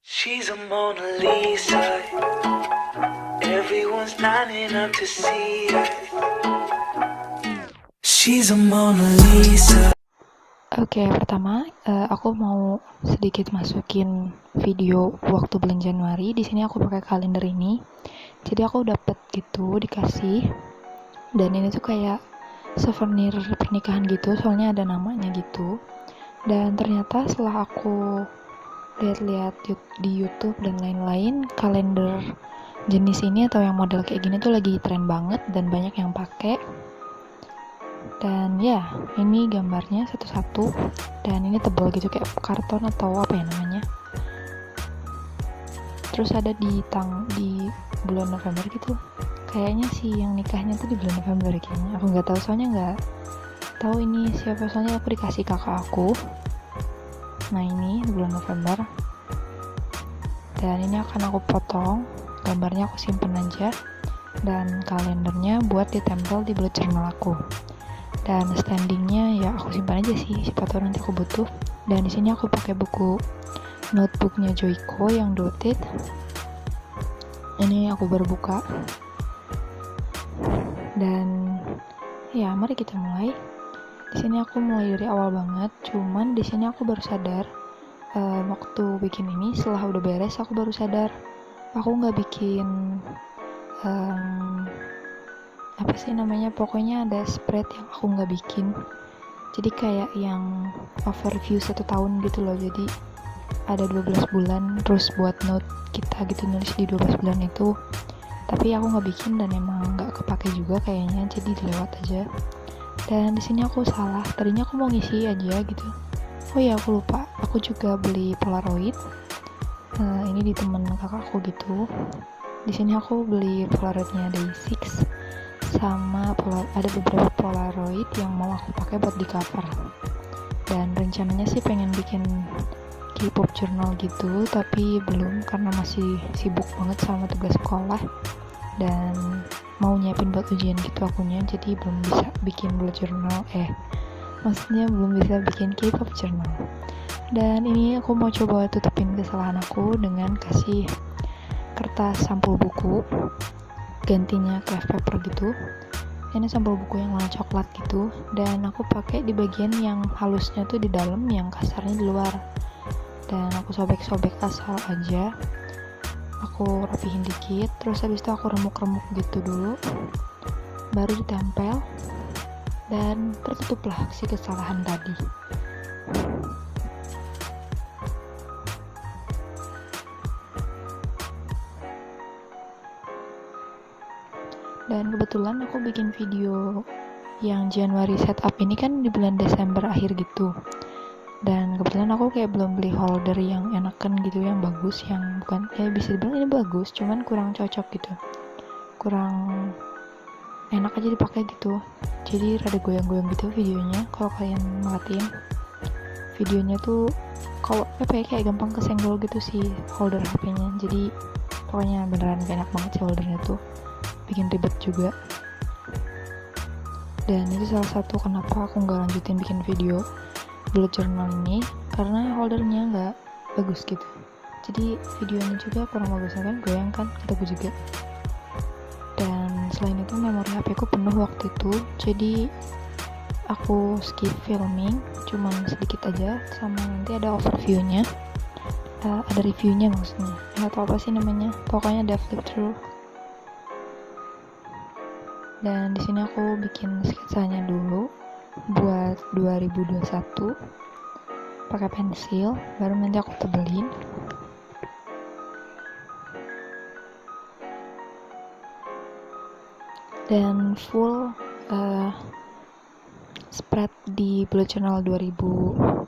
She's a Mona Lisa. Everyone's lining up to see her. She's a Mona Lisa. Oke, pertama aku mau sedikit masukin video waktu bulan Januari. Di sini aku pakai kalender ini. Jadi aku dapet gitu dikasih. Dan ini tuh kayak souvenir pernikahan gitu, soalnya ada namanya gitu. Dan ternyata setelah aku lihat-lihat di YouTube dan lain-lain, kalender jenis ini atau yang model kayak gini tuh lagi tren banget dan banyak yang pakai. Dan ya, ini gambarnya satu-satu dan ini tebal gitu kayak karton atau apa ya namanya. Terus ada di bulan November gitu. Kayaknya sih yang nikahnya tuh di bulan November kayaknya. Aku nggak tahu, soalnya nggak tahu ini siapa, soalnya aku dikasih kakak aku. Nah, ini di bulan November. Dan ini akan aku potong, gambarnya aku simpen aja, dan kalendernya buat ditempel di bullet journal aku. Dan standingnya ya aku simpan aja sih, siapa tahu nanti aku butuh. Dan di sini aku pakai buku notebooknya Joico yang dotted. Ini aku baru buka. Dan ya, mari kita mulai. Di sini aku mulai dari awal banget, cuman di sini aku baru sadar waktu bikin ini, setelah udah beres aku baru sadar aku nggak bikin apa sih namanya, pokoknya ada spread yang aku nggak bikin. Jadi kayak yang overview 1 tahun gitu loh. Jadi ada 12 bulan terus buat note kita gitu, nulis di 12 bulan itu. Tapi aku nggak bikin dan emang nggak kepake juga kayaknya, jadi dilewat aja. Dan di sini aku salah, tadinya aku mau ngisi aja gitu. Oh ya, aku lupa, aku juga beli Polaroid. Ini di temen kakakku gitu. Di sini aku beli Polaroidnya Day6 sama ada beberapa Polaroid yang mau aku pakai buat di cover. Dan rencananya sih pengen bikin K-pop journal gitu, tapi belum karena masih sibuk banget sama tugas sekolah dan mau nyiapin buat ujian gitu akunya, jadi belum bisa bikin bullet journal. Maksudnya belum bisa bikin K-pop journal. Dan ini aku mau coba tutupin kesalahan aku dengan kasih kertas sampul buku, gantinya craft paper gitu. Ini sampul buku yang warna coklat gitu, dan aku pakai di bagian yang halusnya tuh di dalam, yang kasarnya di luar. Dan aku sobek-sobek asal aja, aku rapihin dikit, terus habis itu aku remuk-remuk gitu dulu, baru ditempel dan tertutuplah si kesalahan tadi. Dan kebetulan aku bikin video yang Januari setup ini kan di bulan Desember akhir gitu. Dan kebetulan aku kayak belum beli holder yang enakan gitu, yang bagus, yang bukan, ya bisa dibilang ini bagus, cuman kurang cocok gitu, kurang enak aja dipakai gitu. Jadi rada goyang-goyang gitu videonya. Kalau kalian merhatiin videonya tuh, kalau kayak gampang kesenggol gitu sih holder HP-nya. Jadi pokoknya beneran gak enak banget sih holdernya tuh, bikin ribet juga. Dan itu salah satu kenapa aku nggak lanjutin bikin video bullet journal ini, karena holdernya nggak bagus gitu. Jadi videonya juga kurang bagus, kan goyang kan, kataku juga. Dan selain itu memori HP ku penuh waktu itu, jadi aku skip filming, cuman sedikit aja, sama nanti ada overviewnya, ada reviewnya maksudnya, atau apa sih namanya, pokoknya ada flip through. Dan di sini aku bikin sketsanya dulu buat 2021 pakai pensil, baru nanti aku tebelin. Dan full spread di bullet journal 2021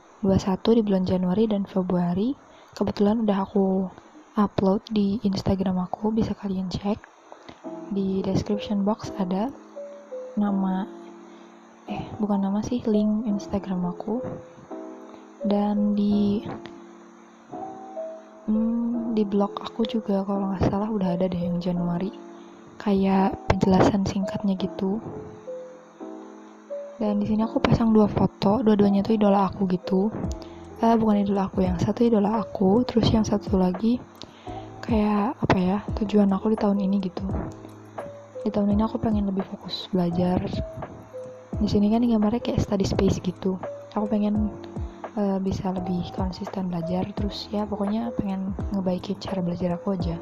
di bulan Januari dan Februari. Kebetulan udah aku upload di Instagram aku, bisa kalian cek. Di description box ada link Instagram aku. Dan di blog aku juga kalau nggak salah udah ada deh yang Januari, kayak penjelasan singkatnya gitu. Dan di sini aku pasang 2 foto, dua-duanya tuh idola aku gitu. bukan idola aku, yang satu idola aku, terus yang satu lagi kayak apa ya, tujuan aku di tahun ini gitu. Di tahun ini aku pengen lebih fokus belajar. Di sini kan gambarnya kayak study space gitu. Aku pengen bisa lebih konsisten belajar, terus ya pokoknya pengen ngebaikin cara belajar aku aja.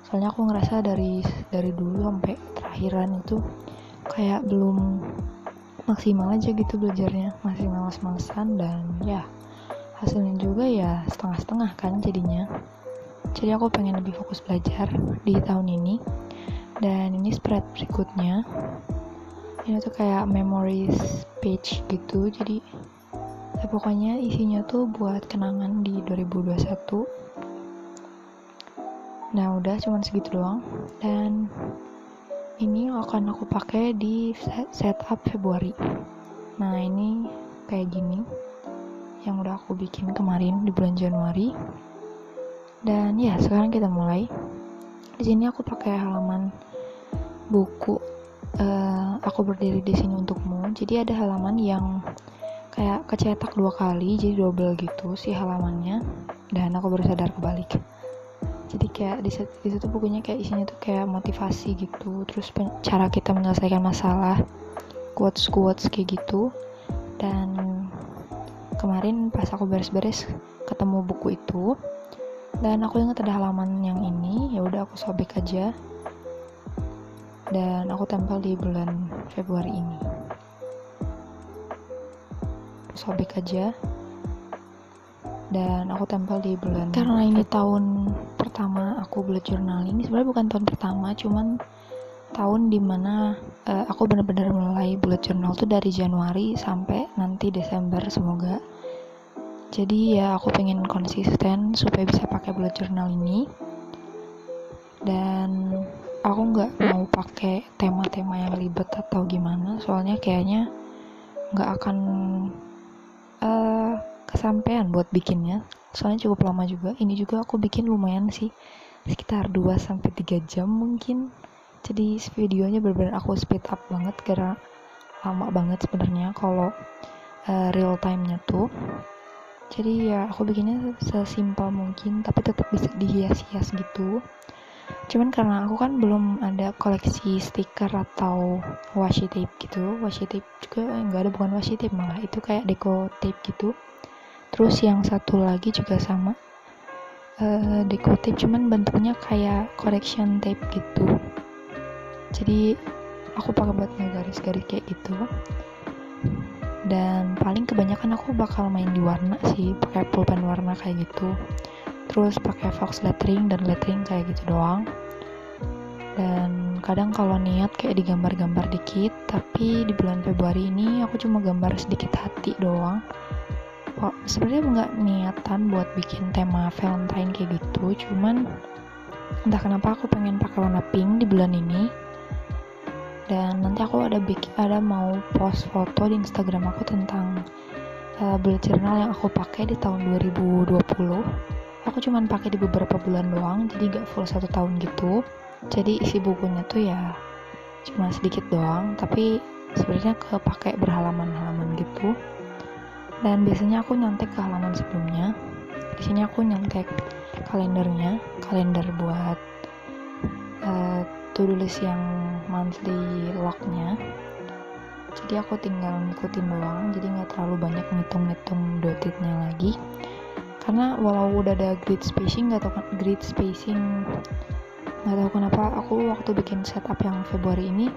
Soalnya aku ngerasa dari dulu sampai terakhiran itu kayak belum maksimal aja gitu belajarnya, masih malas-malesan, dan ya hasilnya juga ya setengah-setengah kan jadinya. Jadi aku pengen lebih fokus belajar di tahun ini. Dan ini spread berikutnya, ini tuh kayak memories page gitu, jadi ya pokoknya isinya tuh buat kenangan di 2021. Nah udah cuman segitu doang, dan ini akan aku pakai di setup Februari. Nah ini kayak gini yang udah aku bikin kemarin di bulan Januari. Dan ya sekarang kita mulai. Di sini aku pakai halaman buku Aku Berdiri di Sini Untukmu. Jadi ada halaman yang kayak kecetak 2 kali, jadi double gitu si halamannya, dan aku baru sadar kebalik. Jadi kayak di situ bukunya kayak isinya tuh kayak motivasi gitu, terus cara kita menyelesaikan masalah, quotes kayak gitu. Dan kemarin pas aku beres-beres ketemu buku itu, dan aku ingat ada halaman yang ini, ya udah aku sobek aja dan aku tempel di bulan Februari ini. Sobek aja dan aku tempel di bulan, karena ini tahun pertama aku bullet journaling. Sebenarnya bukan tahun pertama, cuman tahun dimana aku benar-benar mulai bullet journal tuh dari Januari sampai nanti Desember semoga. Jadi ya aku pengen konsisten supaya bisa pakai bullet journal ini. Dan aku nggak mau pakai tema-tema yang ribet atau gimana, soalnya kayaknya nggak akan kesampean buat bikinnya, soalnya cukup lama juga. Ini juga aku bikin lumayan sih, sekitar 2-3 jam mungkin. Jadi videonya benar-benar aku speed up banget karena lama banget sebenarnya kalau real time-nya tuh. Jadi ya aku bikinnya sesimpel mungkin, tapi tetap bisa dihias-hias gitu. Cuman karena aku kan belum ada koleksi stiker atau washi tape gitu. Washi tape juga enggak ada, bukan washi tape malah, itu kayak deco tape gitu. Terus yang satu lagi juga sama, deco tape, cuman bentuknya kayak correction tape gitu. Jadi aku pakai buat ngegaris-garis kayak gitu. Dan paling kebanyakan aku bakal main di warna sih, pakai pulpen warna kayak gitu. Terus pakai fox lettering dan lettering kayak gitu doang. Dan kadang kalau niat kayak digambar-gambar dikit, tapi di bulan Februari ini aku cuma gambar sedikit hati doang. Sebenarnya nggak niatan buat bikin tema Valentine kayak gitu, cuman entah kenapa aku pengen pakai warna pink di bulan ini. Dan nanti aku ada mau post foto di Instagram aku tentang bullet journal yang aku pakai di tahun 2020. Aku cuman pakai di beberapa bulan doang, jadi gak full 1 tahun gitu. Jadi isi bukunya tuh ya cuma sedikit doang, tapi sebenarnya kepake berhalaman-halaman gitu. Dan biasanya aku nyontek ke halaman sebelumnya. Di sini aku nyontek kalendernya, kalender buat to-do list yang monthly log-nya. Jadi aku tinggal ngikutin doang, jadi nggak terlalu banyak ngitung-ngitung dotted-nya lagi. Karena walau udah ada grid spacing, nggak tahu kenapa aku waktu bikin setup yang Februari ini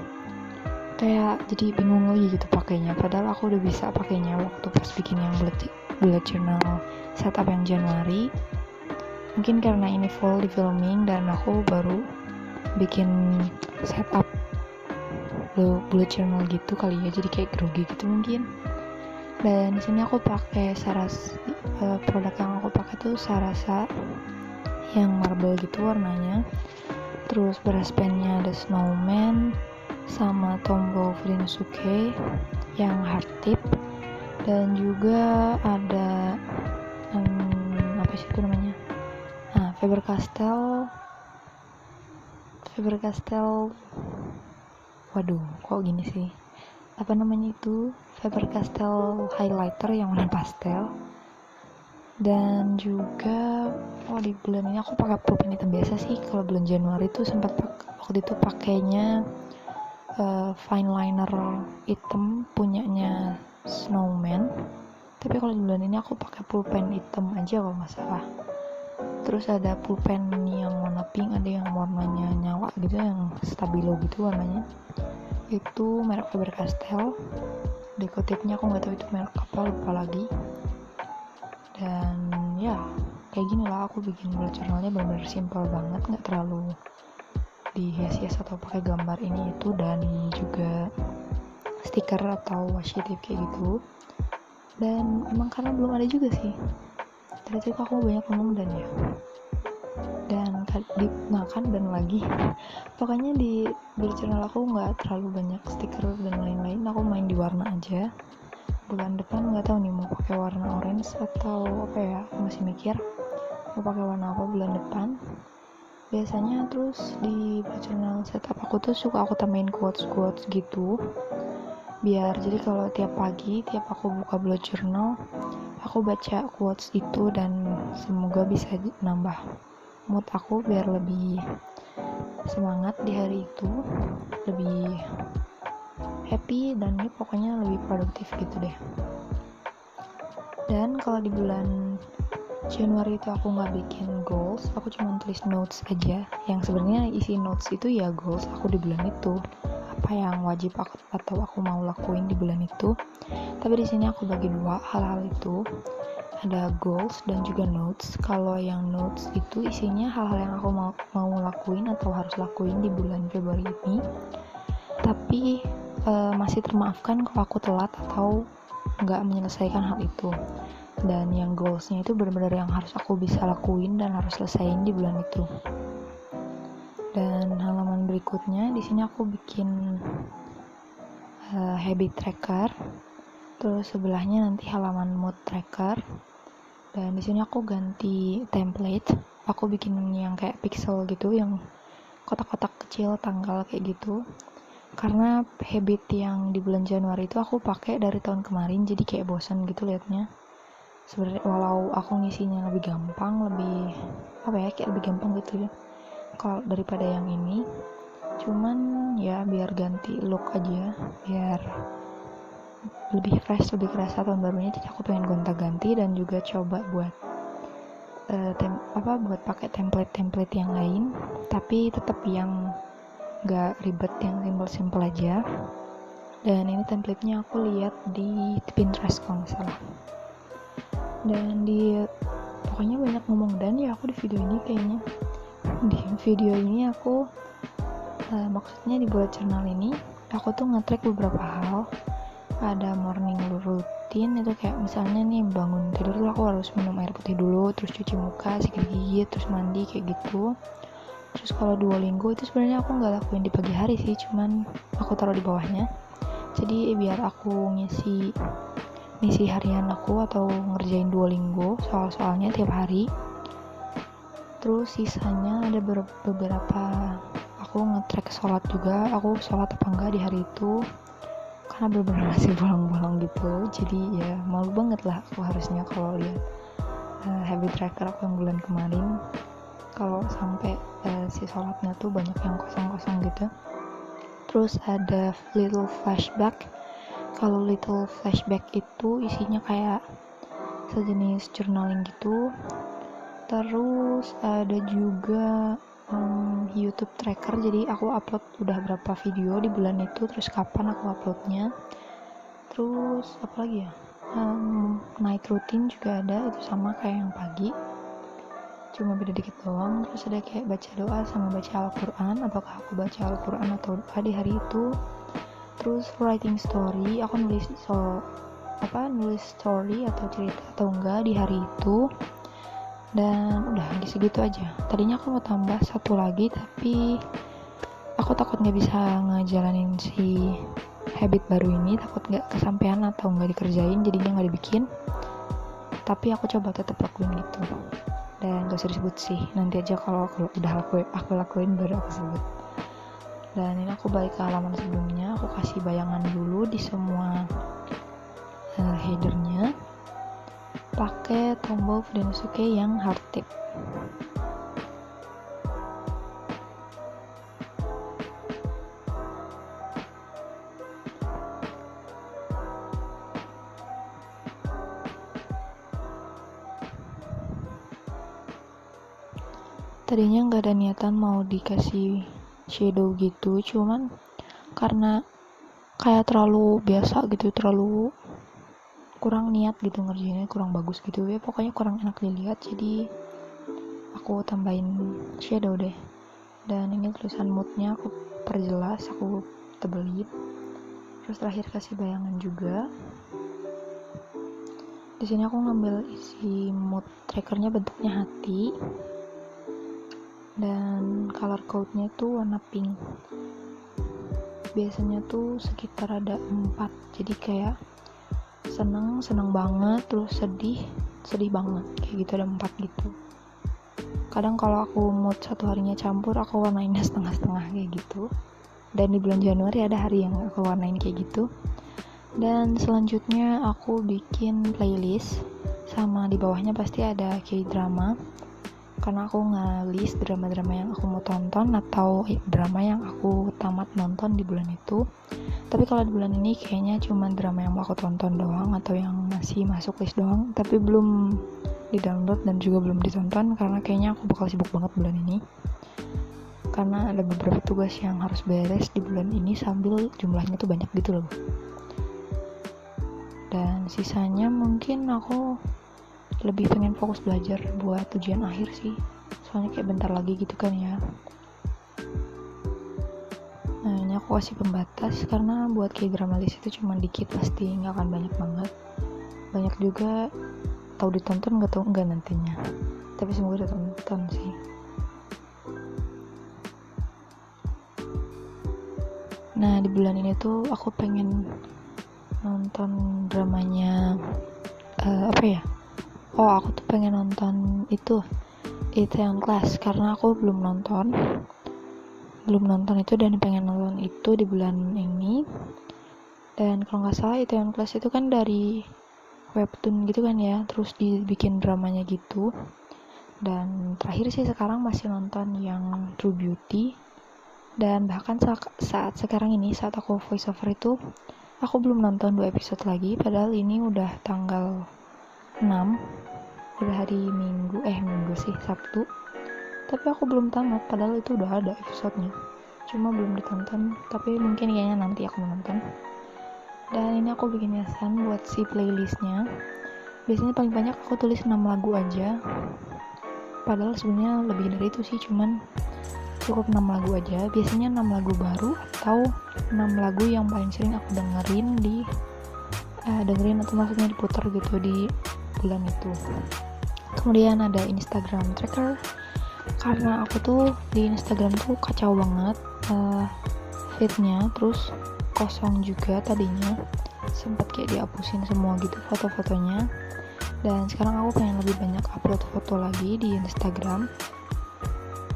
kayak jadi bingung lagi gitu pakainya. Padahal aku udah bisa pakainya waktu pas bikin yang bullet journal setup yang Januari. Mungkin karena ini full di filming dan aku baru bikin setup bullet journal gitu kali ya, jadi kayak grogi gitu mungkin. Dan di sini aku pakai produk yang aku pakai tuh Sarasa yang marble gitu warnanya. Terus brush pennya ada snowman sama Tombow Furinsuke yang hard tip, dan juga ada apa sih itu namanya, Faber-Castell, waduh kok gini sih, apa namanya itu, Faber-Castell highlighter yang warna pastel. Dan juga di bulan ini aku pakai pulpen hitam biasa sih. Kalau bulan Januari tuh sempat waktu itu pakainya fine liner hitam punyanya Snowman. Tapi kalau di bulan ini aku pakai pulpen hitam aja kalau nggak salah. Terus ada pulpen yang warna pink, ada yang warnanya nyawa gitu, yang stabilo gitu warnanya. Itu merek Faber-Castell. Dekotipnya aku nggak tahu itu merek apa, lupa lagi. Dan ya kayak gini lah aku bikin bullet journalnya, benar-benar simple banget, nggak terlalu dihias-hias atau pakai gambar ini itu, dan juga stiker atau washi tape kayak gitu. Dan emang karena belum ada juga sih, ternyata aku banyak ngomong dan ya, dan makan dan lagi pokoknya di bullet journal aku nggak terlalu banyak stiker dan lain-lain. Aku main di warna aja. Bulan depan nggak tahu nih mau pakai warna orange atau apa ya, aku masih mikir mau pakai warna apa bulan depan. Biasanya terus di journal setup aku tuh suka aku tambahin quotes gitu, biar jadi kalau tiap pagi tiap aku buka bullet journal aku baca quotes itu, dan semoga bisa nambah mood aku biar lebih semangat di hari itu, lebih happy, dan ini pokoknya lebih produktif gitu deh. Dan kalau di bulan Januari itu aku nggak bikin goals, aku cuma tulis notes aja, yang sebenarnya isi notes itu ya goals aku di bulan itu, apa yang wajib aku atau aku mau lakuin di bulan itu. Tapi di sini aku bagi dua hal-hal itu, ada goals dan juga notes. Kalau yang notes itu isinya hal-hal yang aku mau lakuin atau harus lakuin di bulan Februari ini, tapi masih termaafkan kalau aku telat atau nggak menyelesaikan hal itu. Dan yang goalsnya itu benar-benar yang harus aku bisa lakuin dan harus selesaiin di bulan itu. Dan halaman berikutnya di sini aku bikin habit tracker. Terus sebelahnya nanti halaman mood tracker. Dan di sini aku ganti template. Aku bikin yang kayak pixel gitu, yang kotak-kotak kecil tanggal kayak gitu. Karena habit yang di bulan Januari itu aku pakai dari tahun kemarin, jadi kayak bosan gitu liatnya. Sebenarnya walau aku ngisinya lebih gampang, lebih kayak lebih gampang gitu ya kalau daripada yang ini, cuman ya biar ganti look aja, biar lebih fresh, lebih kerasa tahun barunya. Jadi aku pengen gonta-ganti dan juga coba buat buat pakai template yang lain, tapi tetap yang gak ribet, yang simple aja. Dan ini template-nya aku lihat di Pinterest kalau nggak salah. Dan pokoknya banyak ngomong dan ya aku di video ini kayaknya. Di video ini aku maksudnya di bullet journal ini aku tuh nge-track beberapa hal. Ada morning routine, itu kayak misalnya nih bangun tidur tuh aku harus minum air putih dulu, terus cuci muka, sikat gigi, terus mandi kayak gitu. Terus kalau Duolingo itu sebenarnya aku nggak lakuin di pagi hari sih, cuman aku taruh di bawahnya. Jadi biar aku ngisi harian aku atau ngerjain Duolingo soal-soalnya tiap hari. Terus sisanya ada beberapa aku nge-track sholat juga, aku sholat apa enggak di hari itu, karena bener-bener masih bolong-bolong gitu. Jadi ya malu banget lah aku harusnya kalau lihat habit tracker aku yang bulan kemarin, kalau sampai si sholatnya tuh banyak yang kosong-kosong gitu. Terus ada little flashback. Kalau little flashback itu isinya kayak sejenis journaling gitu. Terus ada juga YouTube tracker, jadi aku upload udah berapa video di bulan itu, terus kapan aku uploadnya. Terus apa lagi ya, night routine juga ada, itu sama kayak yang pagi, cuma beda dikit doang. Terus ada kayak baca doa sama baca Al-Quran, apakah aku baca Al-Quran atau doa di hari itu. Terus writing story, aku nulis story atau cerita atau enggak di hari itu. Dan udah segitu aja. Tadinya aku mau tambah satu lagi, tapi aku takut nggak bisa ngejalanin si habit baru ini, takut nggak kesampean atau nggak dikerjain, jadinya nggak dibikin. Tapi aku coba tetap lakuin gitu. Dan gak usah disebut sih, nanti aja kalau udah aku lakuin baru aku sebut. Dan ini aku balik ke halaman sebelumnya, aku kasih bayangan dulu di semua headernya. pakai tombol Fudenosuke yang hard tip. Tadinya nggak ada niatan mau dikasih shadow gitu, cuman karena kayak terlalu biasa gitu, terlalu kurang niat gitu ngerjainnya, kurang bagus gitu ya, pokoknya kurang enak dilihat, jadi aku tambahin shadow deh. Dan ini tulisan moodnya aku perjelas, aku tebelin, terus terakhir kasih bayangan juga. Di sini aku ngambil isi mood trackernya bentuknya hati, dan color code-nya itu warna pink. Biasanya tuh sekitar ada 4, jadi kayak seneng banget, terus sedih banget, kayak gitu ada 4 gitu. Kadang kalau aku mood satu harinya campur, aku warnainnya setengah-setengah kayak gitu. Dan di bulan Januari ada hari yang aku warnain kayak gitu. Dan selanjutnya aku bikin playlist, sama di bawahnya pasti ada K-drama, karena aku nge-list drama-drama yang aku mau tonton atau drama yang aku tamat nonton di bulan itu. Tapi kalau di bulan ini kayaknya cuma drama yang mau aku tonton doang, atau yang masih masuk list doang, tapi belum di-download dan juga belum ditonton, karena kayaknya aku bakal sibuk banget bulan ini. Karena ada beberapa tugas yang harus beres di bulan ini, sambil jumlahnya tuh banyak gitu loh. Dan sisanya mungkin aku lebih pengen fokus belajar buat ujian akhir sih, soalnya kayak bentar lagi gitu kan ya. Nah, ini aku kasih pembatas karena buat K-drama list itu cuma dikit, pasti nggak akan banyak banget. Banyak juga tahu ditonton nggak tahu enggak nantinya, tapi semoga ditonton sih. Nah, di bulan ini tuh aku pengen nonton dramanya aku tuh pengen nonton itu Itaewon Class, karena aku belum nonton itu dan pengen nonton itu di bulan ini. Dan kalau nggak salah Itaewon Class itu kan dari webtoon gitu kan ya, terus dibikin dramanya gitu. Dan terakhir sih sekarang masih nonton yang True Beauty, dan bahkan saat sekarang ini, saat aku voice over itu, aku belum nonton 2 episode lagi, padahal ini udah tanggal 6, udah hari minggu sih, Sabtu, tapi aku belum tamat, padahal itu udah ada episodenya, cuma belum ditonton, tapi mungkin kayaknya nanti aku nonton. Dan ini aku bikin hiasan buat si playlistnya. Biasanya paling banyak aku tulis 6 lagu aja, padahal sebenarnya lebih dari itu sih, cuman cukup 6 lagu aja. Biasanya 6 lagu baru atau 6 lagu yang paling sering aku dengerin atau maksudnya diputar gitu di bulan itu. Kemudian ada Instagram tracker, karena aku tuh di Instagram tuh kacau banget feednya, terus kosong juga tadinya, sempat kayak dihapusin semua gitu foto-fotonya. Dan sekarang aku pengen lebih banyak upload foto lagi di Instagram.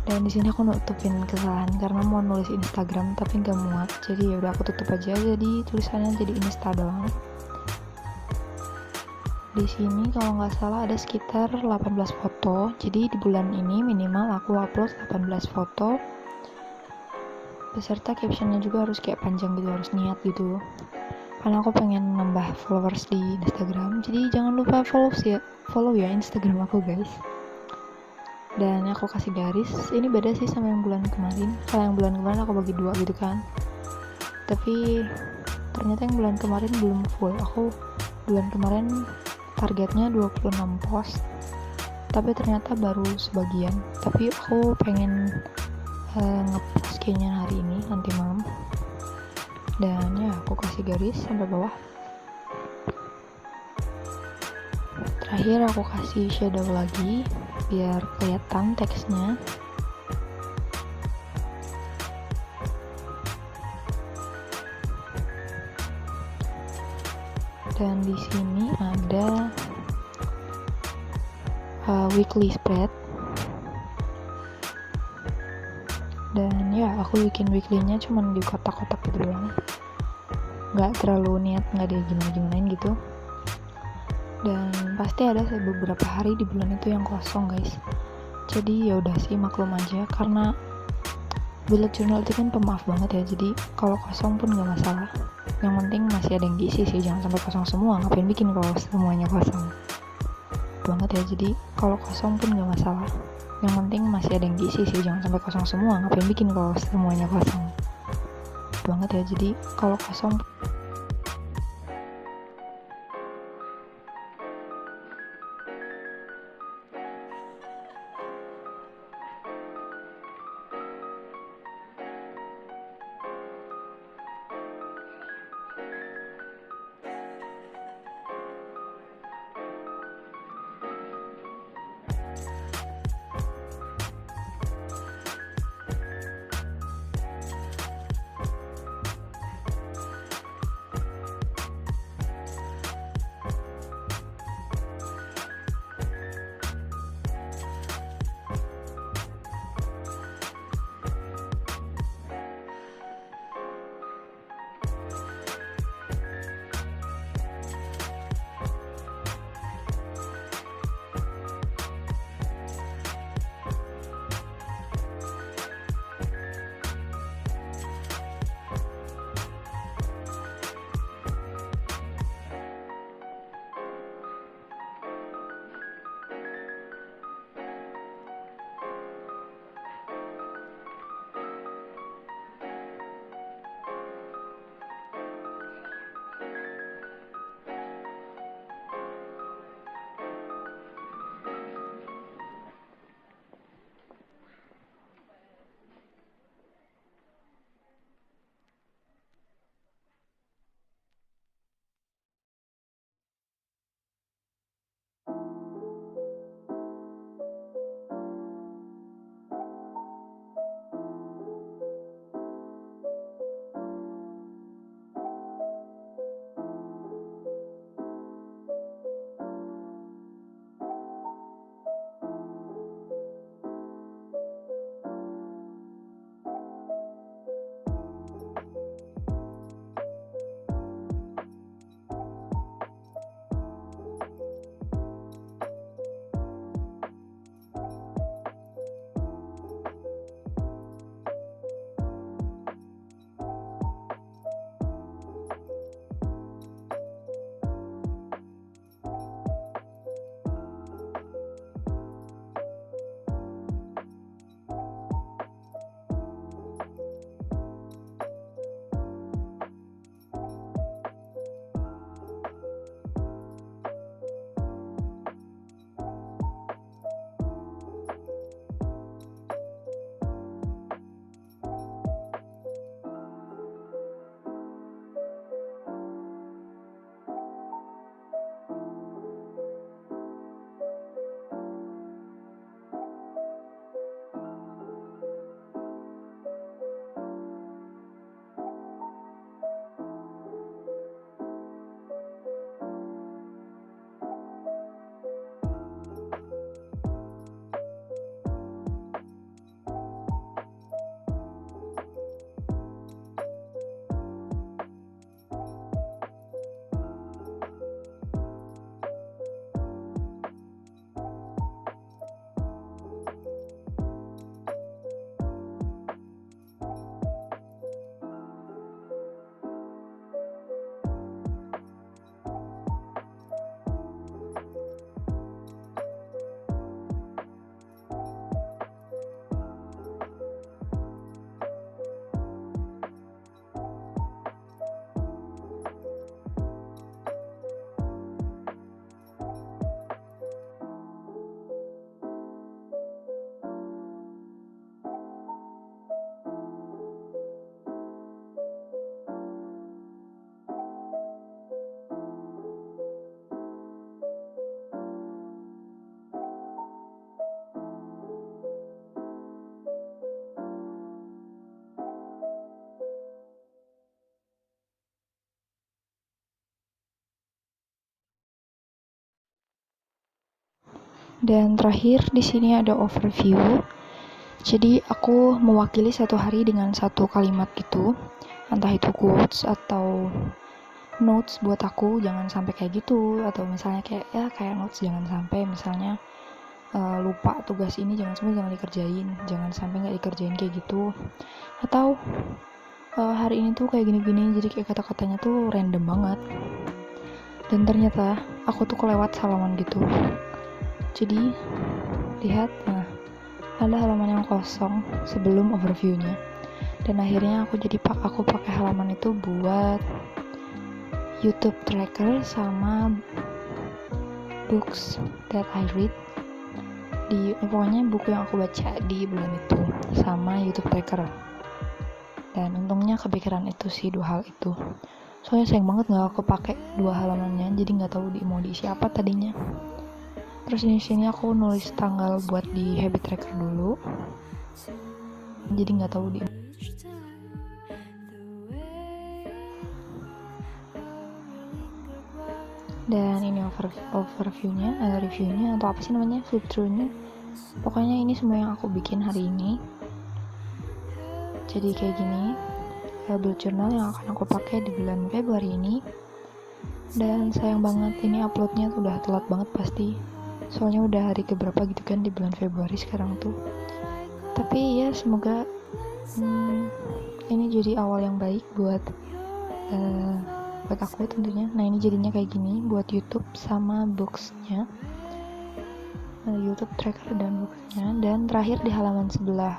Dan di sini aku nutupin kesalahan karena mau nulis Instagram tapi nggak muat, jadi ya udah aku tutup aja, jadi tulisannya jadi Insta doang. Di sini kalau nggak salah ada sekitar 18 foto, jadi di bulan ini minimal aku upload 18 foto, beserta captionnya juga harus kayak panjang gitu, harus niat gitu, karena aku pengen nambah followers di Instagram. Jadi jangan lupa follow ya Instagram aku guys. Dan aku kasih garis, ini beda sih sama yang bulan kemarin. Kalau yang bulan kemarin aku bagi 2 gitu kan, tapi ternyata yang bulan kemarin belum full. Aku bulan kemarin targetnya 26 post, tapi ternyata baru sebagian. Tapi aku pengen ngepost kayaknya hari ini, nanti malam. Dan ya aku kasih garis sampai bawah. Terakhir aku kasih shadow lagi biar kelihatan teksnya. Dan di sini ada weekly spread. Dan ya aku bikin weekly-nya cuman di kotak-kotak gitu doang, nggak terlalu niat, nggak ada gimana-gimanain gitu. Dan pasti ada beberapa hari di bulan itu yang kosong guys. Jadi ya udah sih, maklum aja, karena bullet journal itu kan pemaaf banget ya, jadi kalau kosong pun gak masalah. Yang penting masih ada yang diisi sih, jangan sampai kosong semua. Ngapain bikin kalau semuanya kosong banget ya, jadi kalau kosong pun gak masalah. Yang penting masih ada yang diisi sih, jangan sampai kosong semua. Ngapain bikin kalau semuanya kosong banget ya, jadi kalau kosong. Dan terakhir di sini ada overview. Jadi aku mewakili satu hari dengan satu kalimat gitu, entah itu quotes atau notes buat aku jangan sampai kayak gitu, atau misalnya kayak notes jangan sampai misalnya lupa tugas ini jangan dikerjain, jangan sampai nggak dikerjain kayak gitu, atau hari ini tuh kayak gini-gini, jadi kayak kata-katanya tuh random banget. Dan ternyata aku tuh kelewat halaman gitu, jadi lihat, nah ada halaman yang kosong sebelum overviewnya, dan akhirnya aku pakai halaman itu buat YouTube tracker sama books that I read, pokoknya buku yang aku baca di bulan itu sama YouTube tracker. Dan untungnya kepikiran itu sih, dua hal itu. Soalnya sayang banget nggak aku pakai dua halamannya, jadi nggak tahu mau diisi apa tadinya. Terus di sini aku nulis tanggal buat di habit tracker dulu, jadi nggak tahu di. Dan ini overviewnya, reviewnya atau apa sih namanya, flip through-nya. Pokoknya ini semua yang aku bikin hari ini. Jadi kayak gini bullet journal yang akan aku pakai di bulan Februari ini. Dan sayang banget ini uploadnya udah telat banget pasti, soalnya udah hari keberapa gitu kan di bulan Februari sekarang tuh. Tapi ya semoga ini jadi awal yang baik buat aku tentunya. Nah ini jadinya kayak gini buat YouTube sama booksnya, YouTube tracker dan booksnya. Dan terakhir di halaman sebelah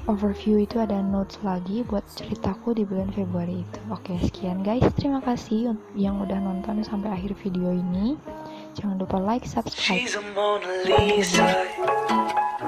overview itu ada notes lagi buat ceritaku di bulan Februari itu. Oke, sekian guys, terima kasih yang udah nonton sampai akhir video ini. Jangan lupa like, subscribe. She's a Mona Lisa.